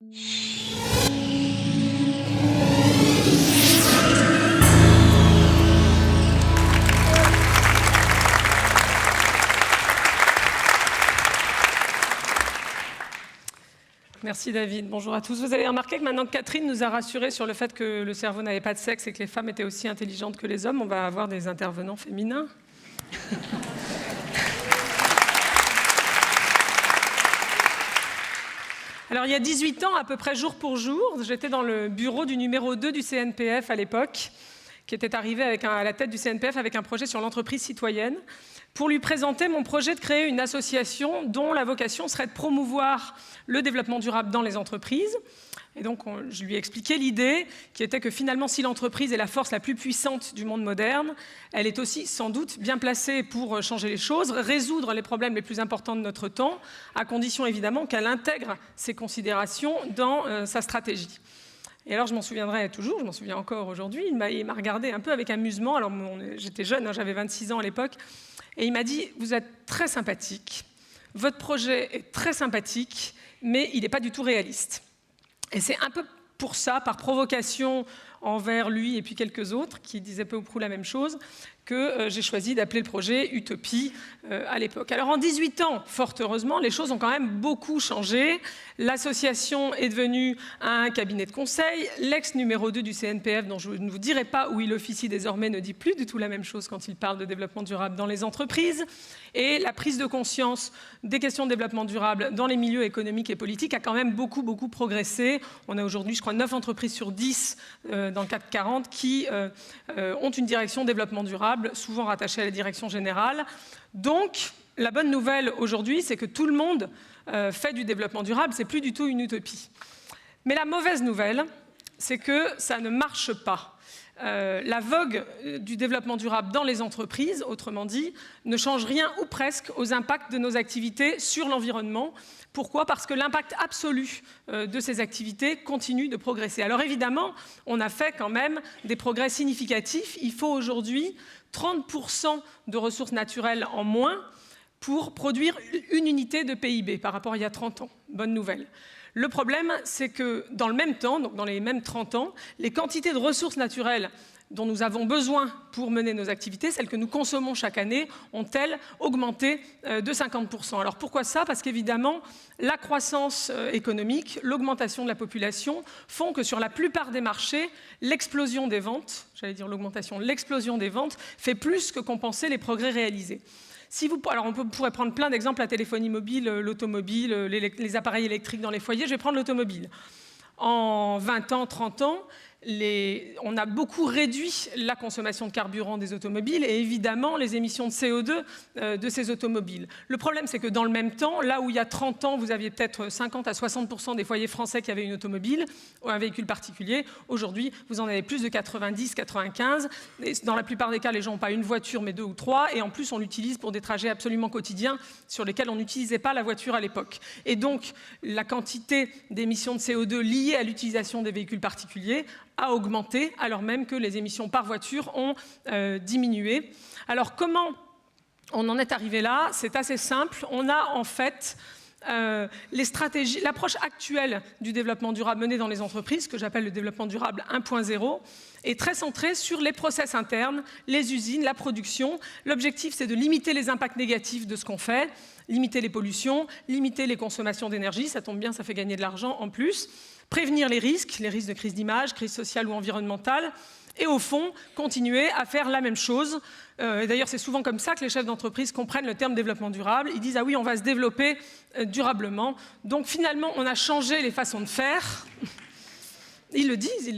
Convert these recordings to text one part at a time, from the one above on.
Merci David. Bonjour à tous. Vous avez remarqué que maintenant que Catherine nous a rassurés sur le fait que le cerveau n'avait pas de sexe et que les femmes étaient aussi intelligentes que les hommes, on va avoir des intervenants féminins. Alors il y a 18 ans, à peu près jour pour jour, j'étais dans le bureau du numéro 2 du CNPF à l'époque, qui était arrivé à la tête du CNPF avec un projet sur l'entreprise citoyenne, pour lui présenter mon projet de créer une association dont la vocation serait de promouvoir le développement durable dans les entreprises. Et donc, je lui ai expliqué l'idée qui était que finalement, si l'entreprise est la force la plus puissante du monde moderne, elle est aussi sans doute bien placée pour changer les choses, résoudre les problèmes les plus importants de notre temps, à condition évidemment qu'elle intègre ces considérations dans sa stratégie. Et alors, je m'en souviendrai toujours, je m'en souviens encore aujourd'hui, il m'a regardé un peu avec amusement. Alors, j'étais jeune, j'avais 26 ans à l'époque, et il m'a dit « Vous êtes très sympathique, votre projet est très sympathique, mais il n'est pas du tout réaliste. » Et c'est un peu pour ça, par provocation envers lui et puis quelques autres qui disaient peu ou prou la même chose, que j'ai choisi d'appeler le projet Utopie à l'époque. Alors en 18 ans, fort heureusement, les choses ont quand même beaucoup changé. L'association est devenue un cabinet de conseil. L'ex-numéro 2 du CNPF, dont je ne vous dirai pas où il officie désormais, ne dit plus du tout la même chose quand il parle de développement durable dans les entreprises. Et la prise de conscience des questions de développement durable dans les milieux économiques et politiques a quand même beaucoup progressé. On a aujourd'hui, je crois, 9 entreprises sur 10 dans le CAC 40 qui ont une direction développement durable, souvent rattachée à la direction générale. Donc, la bonne nouvelle aujourd'hui, c'est que tout le monde fait du développement durable, c'est plus du tout une utopie. Mais la mauvaise nouvelle, c'est que ça ne marche pas. La vogue du développement durable dans les entreprises, autrement dit, ne change rien ou presque aux impacts de nos activités sur l'environnement. Pourquoi ? Parce que l'impact absolu de ces activités continue de progresser. Alors évidemment, on a fait quand même des progrès significatifs. Il faut aujourd'hui 30% de ressources naturelles en moins pour produire une unité de PIB par rapport à il y a 30 ans. Bonne nouvelle. Le problème, c'est que dans le même temps, donc dans les mêmes 30 ans, les quantités de ressources naturelles dont nous avons besoin pour mener nos activités, celles que nous consommons chaque année, ont-elles augmenté de 50%. Alors pourquoi ça ? Parce qu'évidemment, la croissance économique, l'augmentation de la population font que sur la plupart des marchés, l'explosion des ventes, l'explosion des ventes fait plus que compenser les progrès réalisés. Alors on pourrait prendre plein d'exemples, la téléphonie mobile, l'automobile, les appareils électriques dans les foyers. Je vais prendre l'automobile. En 20 ans, 30 ans, on a beaucoup réduit la consommation de carburant des automobiles et évidemment les émissions de CO2 de ces automobiles. Le problème, c'est que dans le même temps, là où il y a 30 ans, vous aviez peut-être 50 à 60% des foyers français qui avaient une automobile ou un véhicule particulier. Aujourd'hui, vous en avez plus de 90, 95. Et dans la plupart des cas, les gens n'ont pas une voiture, mais 2 ou 3. Et en plus, on l'utilise pour des trajets absolument quotidiens sur lesquels on n'utilisait pas la voiture à l'époque. Et donc, la quantité d'émissions de CO2 liées à l'utilisation des véhicules particuliers a augmenté, alors même que les émissions par voiture ont diminué. Alors, comment on en est arrivé là ? C'est assez simple. On a en fait l'approche actuelle du développement durable menée dans les entreprises, que j'appelle le développement durable 1.0, est très centrée sur les process internes, les usines, la production. L'objectif, c'est de limiter les impacts négatifs de ce qu'on fait, limiter les pollutions, limiter les consommations d'énergie, ça tombe bien, ça fait gagner de l'argent en plus, prévenir les risques de crise d'image, crise sociale ou environnementale, et au fond, continuer à faire la même chose. Et d'ailleurs, c'est souvent comme ça que les chefs d'entreprise comprennent le terme développement durable. Ils disent « Ah oui, on va se développer durablement ». Donc finalement, on a changé les façons de faire. Ils le disent.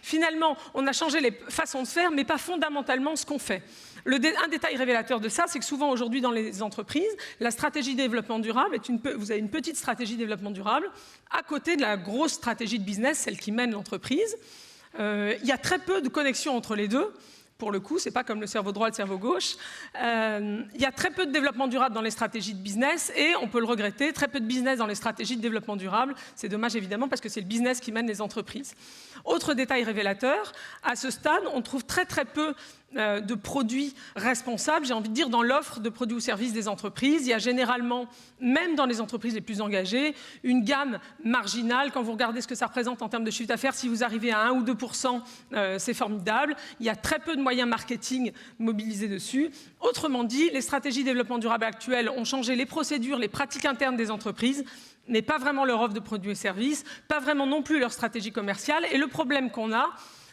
Finalement, on a changé les façons de faire, mais pas fondamentalement ce qu'on fait. Un détail révélateur de ça, c'est que souvent aujourd'hui dans les entreprises, la stratégie de développement durable, vous avez une petite stratégie de développement durable à côté de la grosse stratégie de business, celle qui mène l'entreprise. Il y a très peu de connexion entre les deux. Pour le coup, ce n'est pas comme le cerveau droit et le cerveau gauche. Il y a très peu de développement durable dans les stratégies de business et, on peut le regretter, très peu de business dans les stratégies de développement durable. C'est dommage évidemment parce que c'est le business qui mène les entreprises. Autre détail révélateur, à ce stade, on trouve très peu de produits responsables, j'ai envie de dire, dans l'offre de produits ou services des entreprises. Il y a généralement, même dans les entreprises les plus engagées, une gamme marginale. Quand vous regardez ce que ça représente en termes de chiffre d'affaires, si vous arrivez à 1 ou 2%, c'est formidable. Il y a très peu de moyens marketing mobilisés dessus. Autrement dit, les stratégies de développement durable actuelles ont changé les procédures, les pratiques internes des entreprises, mais pas vraiment leur offre de produits et services, pas vraiment non plus leur stratégie commerciale. Et le problème qu'on a,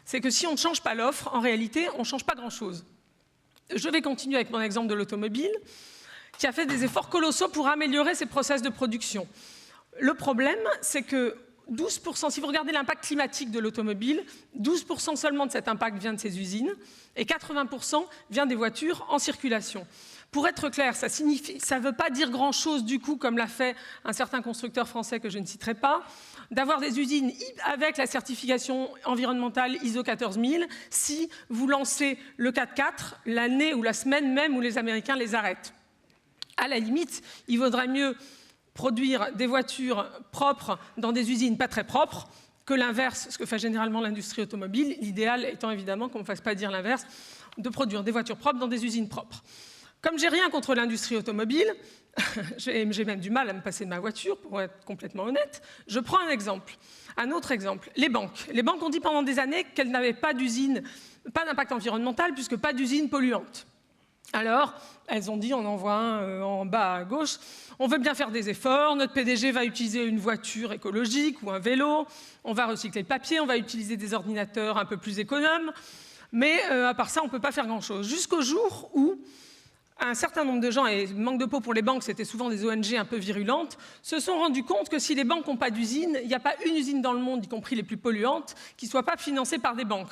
c'est que si on ne change pas l'offre, en réalité, on ne change pas grand-chose. Je vais continuer avec mon exemple de l'automobile, qui a fait des efforts colossaux pour améliorer ses process de production. Le problème, c'est que 12%, si vous regardez l'impact climatique de l'automobile, 12% seulement de cet impact vient de ces usines, et 80% vient des voitures en circulation. Pour être clair, ça ne veut pas dire grand-chose du coup, comme l'a fait un certain constructeur français que je ne citerai pas, d'avoir des usines avec la certification environnementale ISO 14000 si vous lancez le 4x4 l'année ou la semaine même où les Américains les arrêtent. À la limite, il vaudrait mieux produire des voitures propres dans des usines pas très propres que l'inverse, ce que fait généralement l'industrie automobile, l'idéal étant évidemment qu'on ne fasse pas dire l'inverse, de produire des voitures propres dans des usines propres. Comme j'ai rien contre l'industrie automobile, j'ai même du mal à me passer de ma voiture, pour être complètement honnête, je prends un autre exemple, les banques. Les banques ont dit pendant des années qu'elles n'avaient pas d'usine, pas d'impact environnemental, puisque pas d'usine polluante. Alors, elles ont dit, on en voit un en bas à gauche, on veut bien faire des efforts, notre PDG va utiliser une voiture écologique ou un vélo, on va recycler le papier, on va utiliser des ordinateurs un peu plus économes, mais à part ça, on ne peut pas faire grand-chose. Jusqu'au jour où un certain nombre de gens, et manque de peau pour les banques, c'était souvent des ONG un peu virulentes, se sont rendus compte que si les banques n'ont pas d'usine, il n'y a pas une usine dans le monde, y compris les plus polluantes, qui ne soit pas financée par des banques.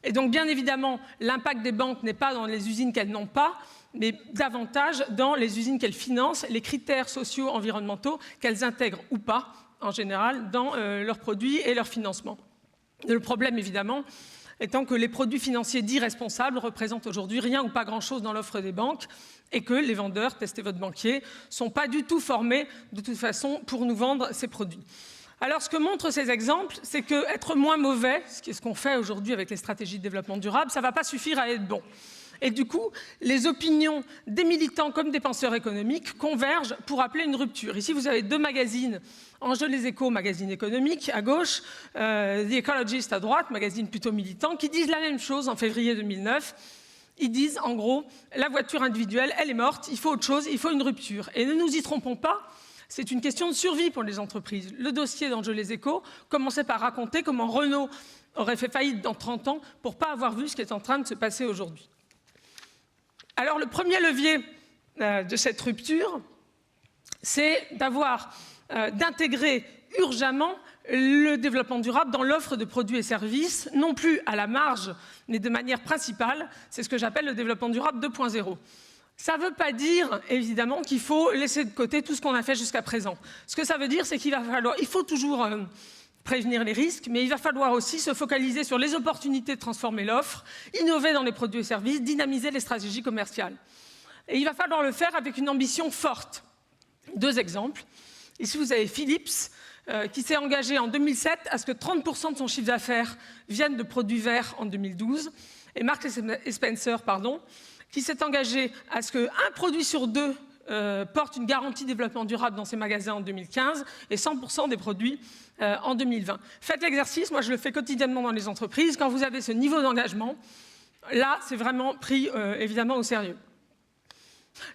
Et donc, bien évidemment, l'impact des banques n'est pas dans les usines qu'elles n'ont pas, mais davantage dans les usines qu'elles financent, les critères sociaux, environnementaux qu'elles intègrent ou pas, en général, dans leurs produits et leur financement. Le problème, évidemment, étant que les produits financiers dits responsables représentent aujourd'hui rien ou pas grand-chose dans l'offre des banques et que les vendeurs, testez votre banquier, ne sont pas du tout formés de toute façon pour nous vendre ces produits. Alors ce que montrent ces exemples, c'est qu'être moins mauvais, ce qu'on fait aujourd'hui avec les stratégies de développement durable, ça ne va pas suffire à être bon. Et du coup, les opinions des militants comme des penseurs économiques convergent pour appeler une rupture. Ici, vous avez deux magazines, Enjeux les Échos, magazine économique, à gauche, The Ecologist à droite, magazine plutôt militant, qui disent la même chose en février 2009. Ils disent, en gros, la voiture individuelle, elle est morte, il faut autre chose, il faut une rupture. Et ne nous y trompons pas, c'est une question de survie pour les entreprises. Le dossier d'Enjeux les Échos commençait par raconter comment Renault aurait fait faillite dans 30 ans pour ne pas avoir vu ce qui est en train de se passer aujourd'hui. Alors, le premier levier de cette rupture, c'est d'intégrer urgemment le développement durable dans l'offre de produits et services, non plus à la marge, mais de manière principale. C'est ce que j'appelle le développement durable 2.0. Ça ne veut pas dire, évidemment, qu'il faut laisser de côté tout ce qu'on a fait jusqu'à présent. Ce que ça veut dire, c'est il faut toujours prévenir les risques, mais il va falloir aussi se focaliser sur les opportunités de transformer l'offre, innover dans les produits et services, dynamiser les stratégies commerciales. Et il va falloir le faire avec une ambition forte. Deux exemples. Ici, vous avez Philips, qui s'est engagé en 2007 à ce que 30% de son chiffre d'affaires viennent de produits verts en 2012, et Marks & Spencer, qui s'est engagé à ce qu'un produit sur deux porte une garantie développement durable dans ses magasins en 2015 et 100% des produits en 2020. Faites l'exercice, moi je le fais quotidiennement dans les entreprises. Quand vous avez ce niveau d'engagement, là c'est vraiment pris évidemment au sérieux.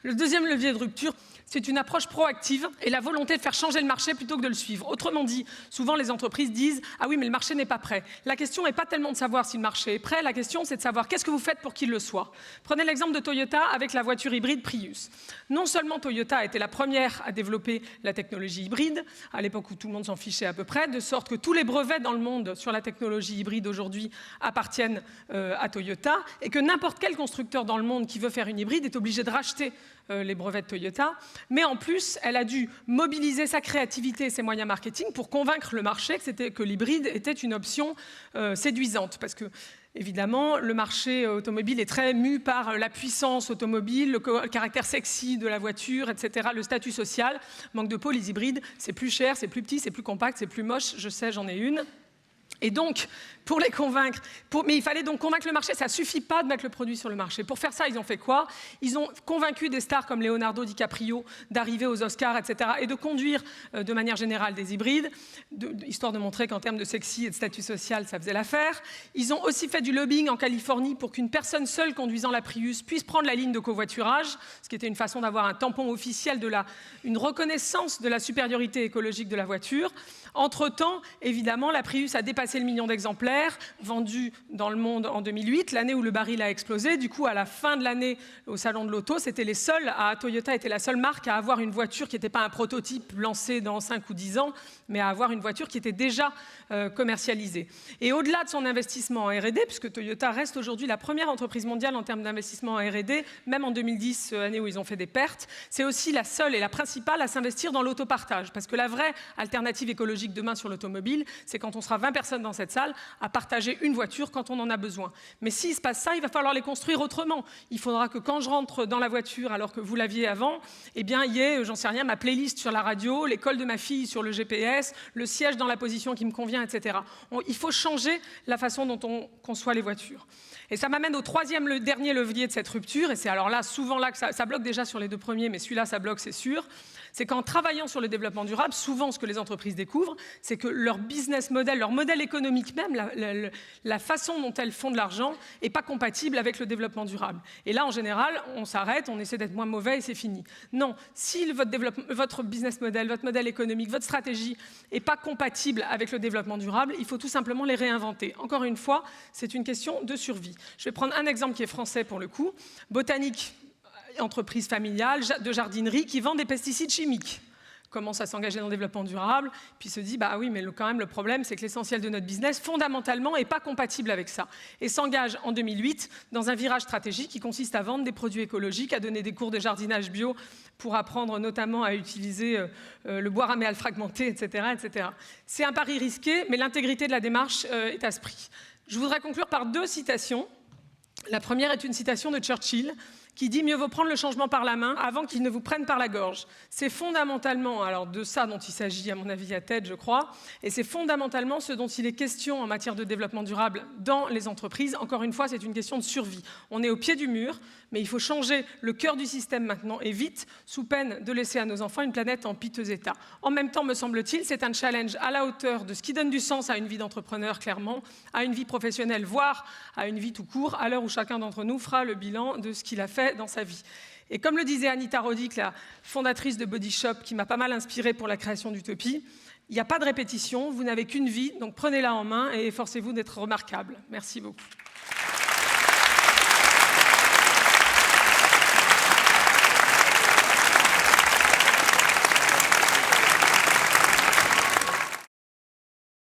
Le deuxième levier de rupture, c'est une approche proactive et la volonté de faire changer le marché plutôt que de le suivre. Autrement dit, souvent les entreprises disent « Ah oui, mais le marché n'est pas prêt ». La question n'est pas tellement de savoir si le marché est prêt, la question c'est de savoir qu'est-ce que vous faites pour qu'il le soit. Prenez l'exemple de Toyota avec la voiture hybride Prius. Non seulement Toyota a été la première à développer la technologie hybride, à l'époque où tout le monde s'en fichait à peu près, de sorte que tous les brevets dans le monde sur la technologie hybride aujourd'hui appartiennent à Toyota, et que n'importe quel constructeur dans le monde qui veut faire une hybride est obligé de racheter les brevets de Toyota, mais en plus, elle a dû mobiliser sa créativité et ses moyens marketing pour convaincre le marché que l'hybride était une option séduisante, parce que évidemment, le marché automobile est très mu par la puissance automobile, le caractère sexy de la voiture, etc., le statut social. Manque de peau, les hybrides, c'est plus cher, c'est plus petit, c'est plus compact, c'est plus moche, je sais, j'en ai une. Et donc, pour les convaincre, mais il fallait donc convaincre le marché, ça ne suffit pas de mettre le produit sur le marché. Pour faire ça, ils ont fait quoi? Ils ont convaincu des stars comme Leonardo DiCaprio d'arriver aux Oscars, etc., et de conduire de manière générale des hybrides, histoire de montrer qu'en termes de sexy et de statut social, ça faisait l'affaire. Ils ont aussi fait du lobbying en Californie pour qu'une personne seule conduisant la Prius puisse prendre la ligne de covoiturage, ce qui était une façon d'avoir un tampon officiel, une reconnaissance de la supériorité écologique de la voiture. Entre-temps, évidemment, la Prius a dépassé le million d'exemplaires vendus dans le monde en 2008, l'année où le baril a explosé. Du coup, à la fin de l'année, au salon de l'auto, Toyota était la seule marque à avoir une voiture qui n'était pas un prototype lancé dans 5 ou 10 ans, mais à avoir une voiture qui était déjà commercialisée. Et au-delà de son investissement en R&D, puisque Toyota reste aujourd'hui la première entreprise mondiale en termes d'investissement en R&D, même en 2010, année où ils ont fait des pertes, c'est aussi la seule et la principale à s'investir dans l'autopartage. Parce que la vraie alternative écologique demain sur l'automobile, c'est quand on sera 20 personnes dans cette salle à partager une voiture quand on en a besoin. Mais s'il se passe ça, il va falloir les construire autrement. Il faudra que quand je rentre dans la voiture alors que vous l'aviez avant, eh bien, il y ait, j'en sais rien, ma playlist sur la radio, l'école de ma fille sur le GPS, le siège dans la position qui me convient, etc. Il faut changer la façon dont on conçoit les voitures. Et ça m'amène au troisième, le dernier levier de cette rupture, et c'est alors là, souvent là, que ça bloque déjà sur les deux premiers, mais celui-là, ça bloque, c'est sûr. C'est qu'en travaillant sur le développement durable, souvent ce que les entreprises découvrent, c'est que leur business model, leur modèle économique même, la façon dont elles font de l'argent n'est pas compatible avec le développement durable. Et là, en général, on s'arrête, on essaie d'être moins mauvais et c'est fini. Non, si votre business model, votre modèle économique, votre stratégie n'est pas compatible avec le développement durable, il faut tout simplement les réinventer. Encore une fois, c'est une question de survie. Je vais prendre un exemple qui est français pour le coup. Botanique, entreprise familiale de jardinerie qui vend des pesticides chimiques, commence à s'engager dans le développement durable, puis se dit, bah oui, mais quand même, le problème, c'est que l'essentiel de notre business, fondamentalement, n'est pas compatible avec ça. Et s'engage en 2008 dans un virage stratégique qui consiste à vendre des produits écologiques, à donner des cours de jardinage bio pour apprendre notamment à utiliser le bois raméal fragmenté, etc., etc. C'est un pari risqué, mais l'intégrité de la démarche est à ce prix. Je voudrais conclure par 2 citations. La première est une citation de Churchill, qui dit « Mieux vaut prendre le changement par la main avant qu'il ne vous prenne par la gorge ». C'est fondamentalement, alors de ça dont il s'agit à mon avis à tête, je crois, et c'est fondamentalement ce dont il est question en matière de développement durable dans les entreprises. Encore une fois, c'est une question de survie. On est au pied du mur, mais il faut changer le cœur du système maintenant et vite, sous peine de laisser à nos enfants une planète en piteux état. En même temps, me semble-t-il, c'est un challenge à la hauteur de ce qui donne du sens à une vie d'entrepreneur, clairement, à une vie professionnelle, voire à une vie tout court, à l'heure où chacun d'entre nous fera le bilan de ce qu'il a fait dans sa vie. Et comme le disait Anita Roddick, la fondatrice de Body Shop, qui m'a pas mal inspirée pour la création d'Utopie, il n'y a pas de répétition, vous n'avez qu'une vie, donc prenez-la en main et efforcez-vous d'être remarquable. Merci beaucoup.